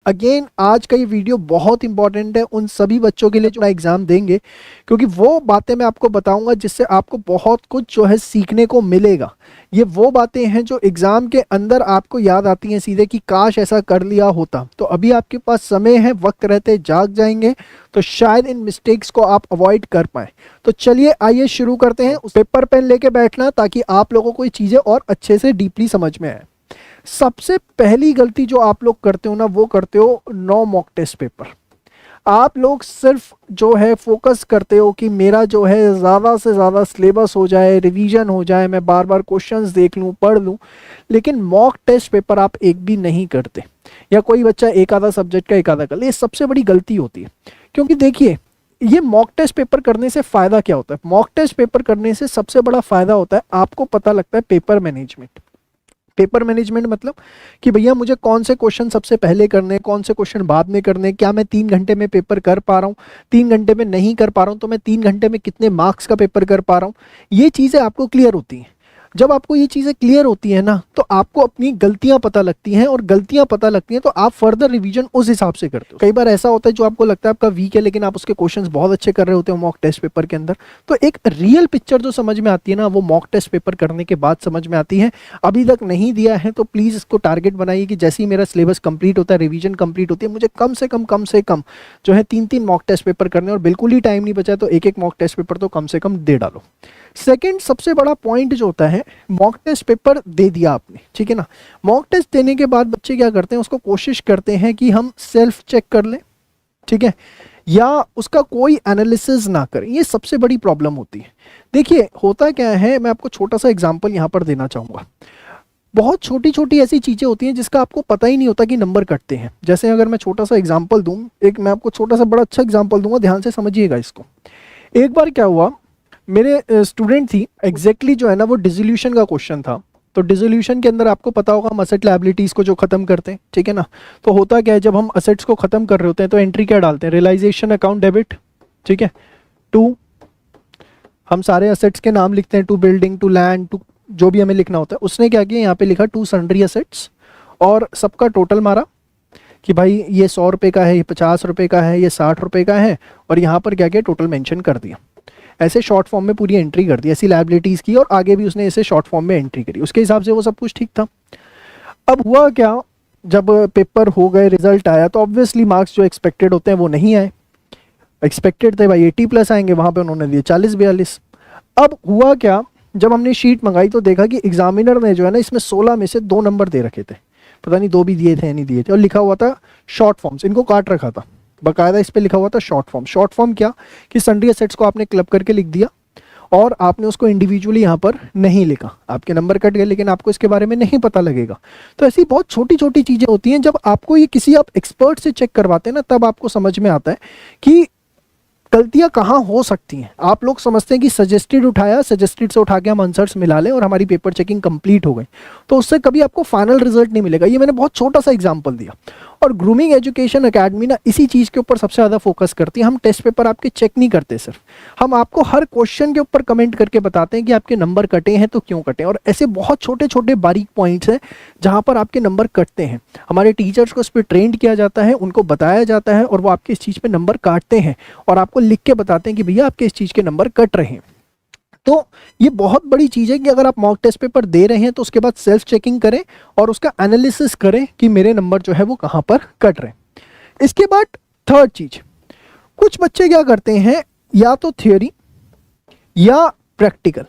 Again आज का ये वीडियो बहुत इंपॉर्टेंट है उन सभी बच्चों के लिए जो एग्जाम देंगे, क्योंकि वो बातें मैं आपको बताऊंगा जिससे आपको बहुत कुछ जो है सीखने को मिलेगा। ये वो बातें हैं जो एग्जाम के अंदर आपको याद आती हैं सीधे कि काश ऐसा कर लिया होता। तो अभी आपके पास समय है, वक्त रहते जाग जाएंगे तो शायद इन मिस्टेक्स को आप अवॉइड कर पाए। तो चलिए आइए शुरू करते हैं। उस पेपर पेन लेके बैठना ताकि आप लोगों को ये चीज़ें और अच्छे से डीपली समझ में आए। सबसे पहली गलती जो आप लोग करते हो ना, वो करते हो नो मॉक टेस्ट पेपर। आप लोग सिर्फ जो है फोकस करते हो कि मेरा जो है ज़्यादा से ज़्यादा सिलेबस हो जाए, रिवीजन हो जाए, मैं बार बार क्वेश्चंस देख लूँ, पढ़ लूँ, लेकिन मॉक टेस्ट पेपर आप एक भी नहीं करते। या कोई बच्चा एक आधा सब्जेक्ट का एक आधा कर ले, ये सबसे बड़ी गलती होती है। क्योंकि देखिए, ये मॉक टेस्ट पेपर करने से फ़ायदा क्या होता है? मॉक टेस्ट पेपर करने से सबसे बड़ा फ़ायदा होता है आपको पता लगता है पेपर मैनेजमेंट। पेपर मैनेजमेंट मतलब कि भैया मुझे कौन से क्वेश्चन सबसे पहले करने, कौन से क्वेश्चन बाद में करने, क्या मैं 3 घंटे में पेपर कर पा रहा हूँ, 3 घंटे में नहीं कर पा रहा हूँ तो मैं 3 घंटे में कितने मार्क्स का पेपर कर पा रहा हूँ। ये चीज़ें आपको क्लियर होती हैं। जब आपको ये चीज़ें क्लियर होती हैं ना, तो आपको अपनी गलतियां पता लगती हैं, और गलतियां पता लगती हैं तो आप फर्दर रिवीजन उस हिसाब से करते हो। कई बार ऐसा होता है जो आपको लगता है आपका वीक है, लेकिन आप उसके क्वेश्चंस बहुत अच्छे कर रहे होते हो मॉक टेस्ट पेपर के अंदर। तो एक रियल पिक्चर जो समझ में आती है ना, वो मॉक टेस्ट पेपर करने के बाद समझ में आती है। अभी तक नहीं दिया है तो प्लीज़ इसको टारगेट बनाइए कि जैसे ही मेरा सिलेबस कंप्लीट होता है, रिवीजन कंप्लीट होती है, मुझे कम से कम जो है 3-3 मॉक टेस्ट पेपर करने, और बिल्कुल ही टाइम नहीं बचा तो एक मॉक टेस्ट पेपर तो कम से कम दे डालो। सेकंड सबसे बड़ा पॉइंट जो होता है, मॉक टेस्ट पेपर दे दिया आपने, ठीक है ना, मॉक टेस्ट देने के बाद बच्चे क्या करते हैं, उसको कोशिश करते हैं कि हम सेल्फ चेक कर लें, ठीक है, या उसका कोई एनालिसिस ना करें। ये सबसे बड़ी प्रॉब्लम होती है। देखिए होता क्या है, मैं आपको छोटा सा एग्जांपल यहाँ पर देना चाहूँगा। बहुत छोटी छोटी ऐसी चीज़ें होती हैं जिसका आपको पता ही नहीं होता कि नंबर कटते हैं। जैसे अगर मैं छोटा सा एग्जाम्पल दूँ, एक मैं आपको छोटा सा बड़ा अच्छा एग्जाम्पल दूंगा, ध्यान से समझिएगा इसको। एक बार क्या हुआ, मेरे स्टूडेंट थी, एग्जैक्टली जो है ना वो डिसोल्यूशन का क्वेश्चन था। तो डिसोल्यूशन के अंदर आपको पता होगा हम असेट लायबिलिटीज़ को जो ख़त्म करते हैं, ठीक है ना। तो होता क्या है, जब हम असेट्स को ख़त्म कर रहे होते हैं तो एंट्री क्या डालते हैं, रियलाइजेशन अकाउंट डेबिट, ठीक है, टू हम सारे असेट्स के नाम लिखते हैं, to building, to land, to जो भी हमें लिखना होता है। उसने क्या किया, यहाँ पे लिखा टू सन्ड्री असेट्स, और सबका टोटल मारा कि भाई ये 100 रुपये का है, ये 50 रुपये का है, ये 60 रुपये का है, और यहाँ पर क्या किया, टोटल मेंशन कर दिया। ऐसे शॉर्ट फॉर्म में पूरी एंट्री कर दी, ऐसी लायबिलिटीज़ की, और आगे भी उसने ऐसे शॉर्ट फॉर्म में एंट्री करी। उसके हिसाब से वो सब कुछ ठीक था। अब हुआ क्या, जब पेपर हो गए, रिजल्ट आया, तो ऑब्वियसली मार्क्स जो एक्सपेक्टेड होते हैं वो नहीं आए। एक्सपेक्टेड थे भाई 80+ आएंगे, वहाँ पे उन्होंने दिए 40-42। अब हुआ क्या, जब हमने शीट मंगाई तो देखा कि एग्जामिनर ने जो है ना इसमें 16 में से 2 नंबर दे रखे थे, पता नहीं 2 भी दिए थे या नहीं दिए थे, और लिखा हुआ था शॉर्ट फॉर्म्स। इनको काट रखा था बकायदा, इस पे लिखा हुआ था शॉर्ट फॉर्म। शॉर्ट फॉर्म क्या कि सन्ड्री असेट्स को आपने क्लब करके लिख दिया, और आपने उसको इंडिविजुअली यहाँ पर नहीं लिखा। आपके नंबर कट गए, लेकिन आपको इसके बारे में नहीं पता लगेगा। तो ऐसी बहुत छोटी छोटी चीज़ें होती हैं, जब आपको ये किसी आप एक्सपर्ट से चेक करवाते हैं ना, तब आपको समझ में आता है कि गलतियां कहाँ हो सकती हैं। आप लोग समझते हैं कि सजेस्टेड उठाया, सजेस्टेड से उठा के हम आंसर्स मिला लें और हमारी पेपर चेकिंग कंप्लीट हो गई, तो उससे कभी आपको फाइनल रिजल्ट नहीं मिलेगा। ये मैंने बहुत छोटा सा एग्जांपल दिया। और ग्रूमिंग एजुकेशन एकेडमी ना इसी चीज़ के ऊपर सबसे ज़्यादा फोकस करती है। हम टेस्ट पेपर आपके चेक नहीं करते, सिर्फ हम आपको हर क्वेश्चन के ऊपर कमेंट करके बताते हैं कि आपके नंबर कटे हैं तो क्यों कटे, और ऐसे बहुत छोटे छोटे बारीक पॉइंट्स हैं जहाँ पर आपके नंबर कटते हैं। हमारे टीचर्स को इस पर ट्रेंड किया जाता है, उनको बताया जाता है, और वो आपके इस चीज़ पे नंबर काटते हैं और आपको लिख के बताते हैं कि भैया आपके इस चीज़ के नंबर कट रहे हैं। तो ये बहुत बड़ी चीज़ है कि अगर आप मॉक टेस्ट पेपर दे रहे हैं तो उसके बाद सेल्फ चेकिंग करें और उसका एनालिसिस करें कि मेरे नंबर जो है वो कहाँ पर कट रहे हैं। इसके बाद थर्ड चीज़, कुछ बच्चे क्या करते हैं, या तो थ्योरी या प्रैक्टिकल।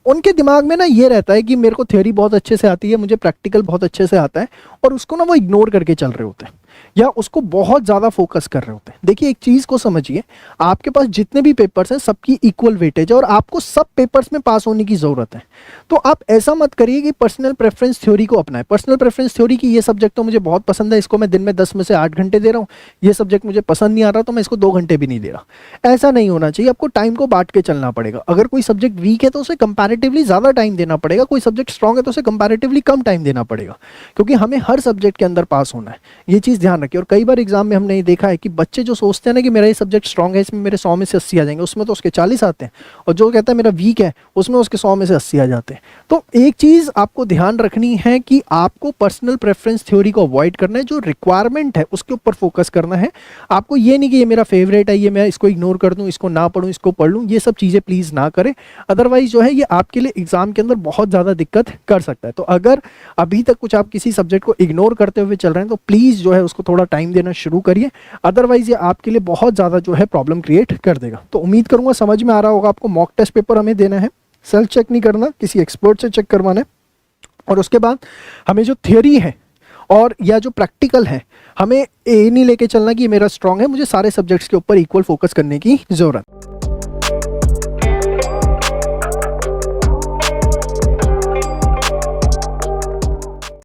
उनके दिमाग में ना ये रहता है कि मेरे को थ्योरी बहुत अच्छे से आती है, मुझे प्रैक्टिकल बहुत अच्छे से आता है, और उसको ना वो इग्नोर करके चल रहे होते हैं या उसको बहुत ज़्यादा फोकस कर रहे होते हैं। देखिए एक चीज़ को समझिए, आपके पास जितने भी पेपर्स हैं सबकी इक्वल वेटेज है, और आपको सब पेपर्स में पास होने की ज़रूरत है। तो आप ऐसा मत करिए कि पर्सनल प्रेफरेंस थ्योरी को अपनाएं। पर्सनल प्रेफरेंस थ्योरी की ये सब्जेक्ट तो मुझे बहुत पसंद है, इसको मैं दिन में 10 में से 8 घंटे दे रहा हूँ, ये सब्जेक्ट मुझे पसंद नहीं आ रहा तो मैं इसको 2 घंटे भी नहीं दे रहा। ऐसा नहीं होना चाहिए। आपको टाइम को बांट के चलना पड़ेगा। अगर कोई सब्जेक्ट वीक है तो उसे कंपैरेटिवली ज़्यादा टाइम देना पड़ेगा, कोई सब्जेक्ट स्ट्रॉन्ग है तो उसे कंपैरेटिवली कम टाइम देना पड़ेगा, क्योंकि हमें हर सब्जेक्ट के अंदर पास होना है। ये चीज़ ध्यान रखिए। और कई बार एग्जाम में हमने ये देखा है कि बच्चे जो सोचते हैं ना कि मेरा ये सब्जेक्ट स्ट्रॉन्ग है, इसमें मेरे 100 में से 80 आ जाएंगे, उसमें तो उसके 40 आते हैं, और जो कहता है मेरा वीक है उसमें उसके 100 में से 80 आ जाते हैं। तो एक चीज़ आपको ध्यान रखनी है कि आपको पर्सनल प्रेफरेंस थ्योरी को अवॉइड करना है, जो रिक्वायरमेंट है उसके ऊपर फोकस करना है। आपको ये नहीं कि ये मेरा फेवरेट है, ये मैं इसको इग्नोर कर दूं, इसको ना पढ़ूं, इसको पढ़ लूं, ये सब चीज़ें प्लीज़ ना करें। अदरवाइज जो है ये आपके लिए एग्जाम के अंदर बहुत ज़्यादा दिक्कत कर सकता है। तो अगर अभी तक कुछ आप किसी सब्जेक्ट को इग्नोर करते हुए चल रहे हैं तो प्लीज़ जो है उसको थोड़ा टाइम देना शुरू करिए, अदरवाइज ये आपके लिए बहुत ज़्यादा जो है प्रॉब्लम क्रिएट कर देगा। तो उम्मीद करूंगा समझ में आ रहा होगा आपको। मॉक टेस्ट पेपर हमें देना है, सेल्फ चेक नहीं करना, किसी एक्सपर्ट से चेक करवाना है, और उसके बाद हमें जो थियोरी है और या जो प्रैक्टिकल है, हमें ये नहीं लेके चलना कि मेरा स्ट्रांग है, मुझे सारे सब्जेक्ट्स के ऊपर इक्वल फोकस करने की ज़रूरत।